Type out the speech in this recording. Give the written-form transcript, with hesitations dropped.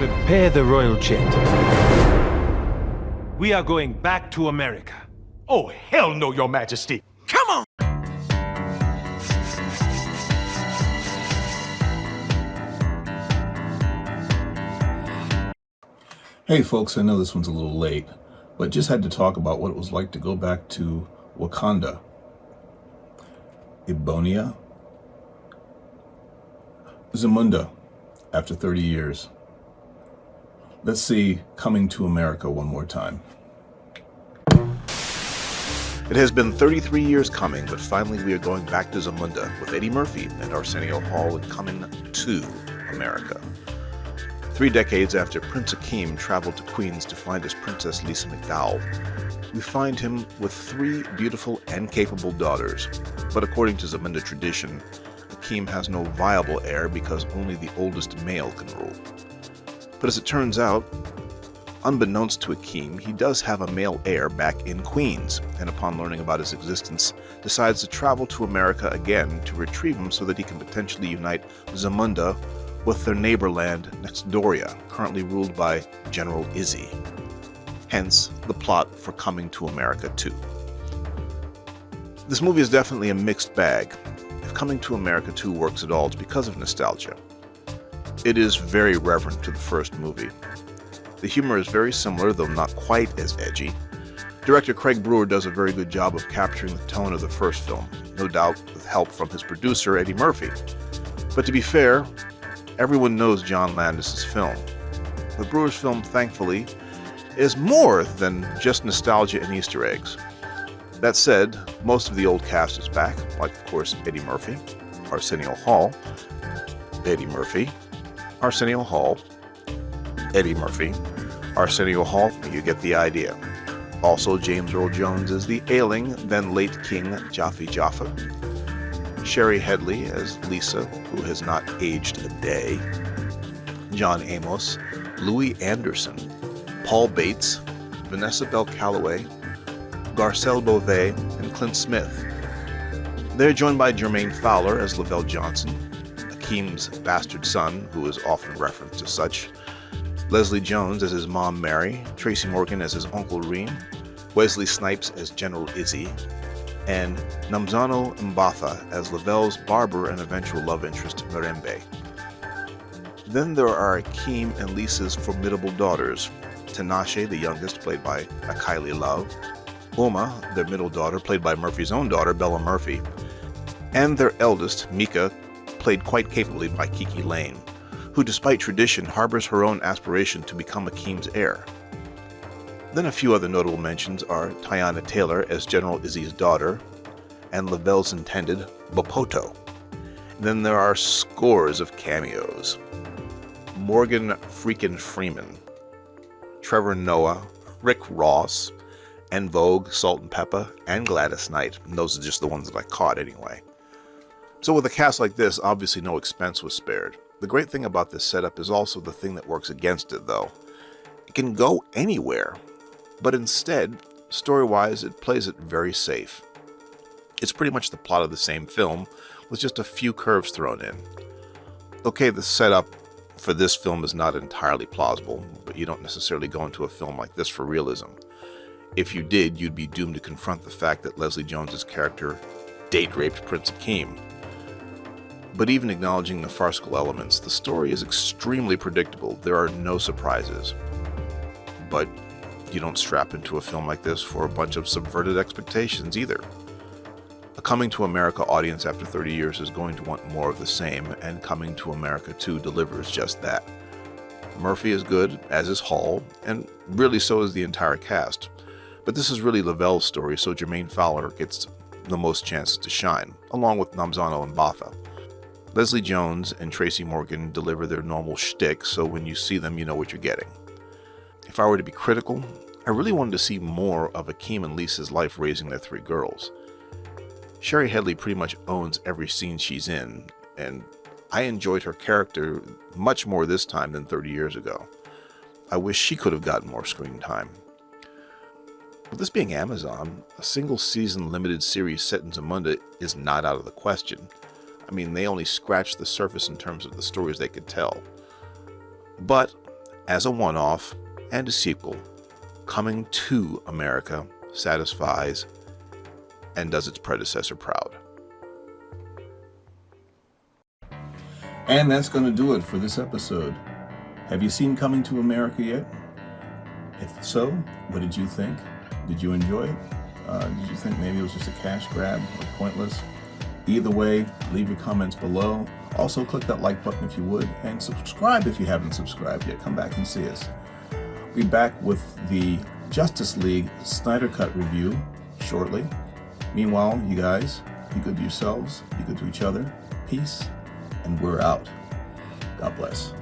Prepare the royal jet. We are going back to America. Oh, hell no, Your Majesty. Come on! Hey folks, I know this one's a little late, but just had to talk about what it was like to go back to Wakanda. Ebonia? Zemunda, after 30 years. Let's see Coming to America one more time. It has been 33 years coming, but finally we are going back to Zemunda with Eddie Murphy and Arsenio Hall in Coming to America. 3 decades after Prince Akeem traveled to Queens to find his Princess Lisa McDowell, we find him with 3 beautiful and capable daughters. But according to Zemunda tradition, Akeem has no viable heir because only the oldest male can rule. But as it turns out, unbeknownst to Akeem, he does have a male heir back in Queens, and upon learning about his existence, decides to travel to America again to retrieve him so that he can potentially unite Zemunda with their neighbor land Nextdoria, currently ruled by General Izzy. Hence, the plot for Coming to America 2. This movie is definitely a mixed bag. If Coming to America 2 works at all, it's because of nostalgia. It is very reverent to the first movie. The humor is very similar, though not quite as edgy. Director Craig Brewer does a very good job of capturing the tone of the first film, no doubt with help from his producer, Eddie Murphy. But to be fair, everyone knows John Landis' film. But Brewer's film, thankfully, is more than just nostalgia and Easter eggs. That said, most of the old cast is back, like of course Eddie Murphy, Arsenio Hall, Eddie Murphy, Arsenio Hall, Eddie Murphy, Arsenio Hall, you get the idea. Also, James Earl Jones as the ailing, then late King Jaffe Jaffa. Sherry Headley as Lisa, who has not aged a day. John Amos, Louis Anderson, Paul Bates, Vanessa Bell Calloway, Garcelle Beauvais, and Clint Smith. They're joined by Jermaine Fowler as Lavelle Johnson, Akeem's bastard son, who is often referenced as such, Leslie Jones as his mom Mary, Tracy Morgan as his uncle Reem, Wesley Snipes as General Izzy, and Nomzamo Mbatha as Lavelle's barber and eventual love interest Mirembe. Then there are Akeem and Lisa's formidable daughters, Tinashe, the youngest, played by Kylie Love, Uma, their middle daughter, played by Murphy's own daughter, Bella Murphy, and their eldest, Mika, played quite capably by Kiki Lane, who despite tradition harbors her own aspiration to become Akeem's heir. Then a few other notable mentions are Tiana Taylor as General Izzy's daughter, and Lavelle's intended, Bopoto. Then there are scores of cameos. Morgan freakin' Freeman, Trevor Noah, Rick Ross, En Vogue, Salt and Pepper, and Gladys Knight, and those are just the ones that I caught anyway. So with a cast like this, obviously no expense was spared. The great thing about this setup is also the thing that works against it, though. It can go anywhere, but instead, story-wise, it plays it very safe. It's pretty much the plot of the same film, with just a few curves thrown in. Okay, the setup for this film is not entirely plausible, but you don't necessarily go into a film like this for realism. If you did, you'd be doomed to confront the fact that Leslie Jones's character date-raped Prince Akeem. But even acknowledging the farcical elements, the story is extremely predictable. There are no surprises. But you don't strap into a film like this for a bunch of subverted expectations either. A Coming to America audience after 30 years is going to want more of the same, and Coming to America 2 delivers just that. Murphy is good, as is Hall, and really so is the entire cast. But this is really Lavelle's story, so Jermaine Fowler gets the most chances to shine, along with Nomzamo Mbatha. Leslie Jones and Tracy Morgan deliver their normal shtick, so when you see them, you know what you're getting. If I were to be critical, I really wanted to see more of Akeem and Lisa's life raising their 3 girls. Sherry Headley pretty much owns every scene she's in, and I enjoyed her character much more this time than 30 years ago. I wish she could have gotten more screen time. With this being Amazon, a single season limited series set in Zemunda is not out of the question. I mean, they only scratched the surface in terms of the stories they could tell. But As a one-off and a sequel, Coming to America satisfies and does its predecessor proud. And that's going to do it for this episode. Have you seen Coming to America yet? If so, what did you think? Did you enjoy it? Did you think maybe it was just a cash grab or pointless? Either way, leave your comments below. Also, click that like button if you would, and subscribe if you haven't subscribed yet. Come back and see us. We'll be back with the Justice League Snyder Cut review shortly. Meanwhile, you guys, be good to yourselves, be good to each other. Peace, and we're out. God bless.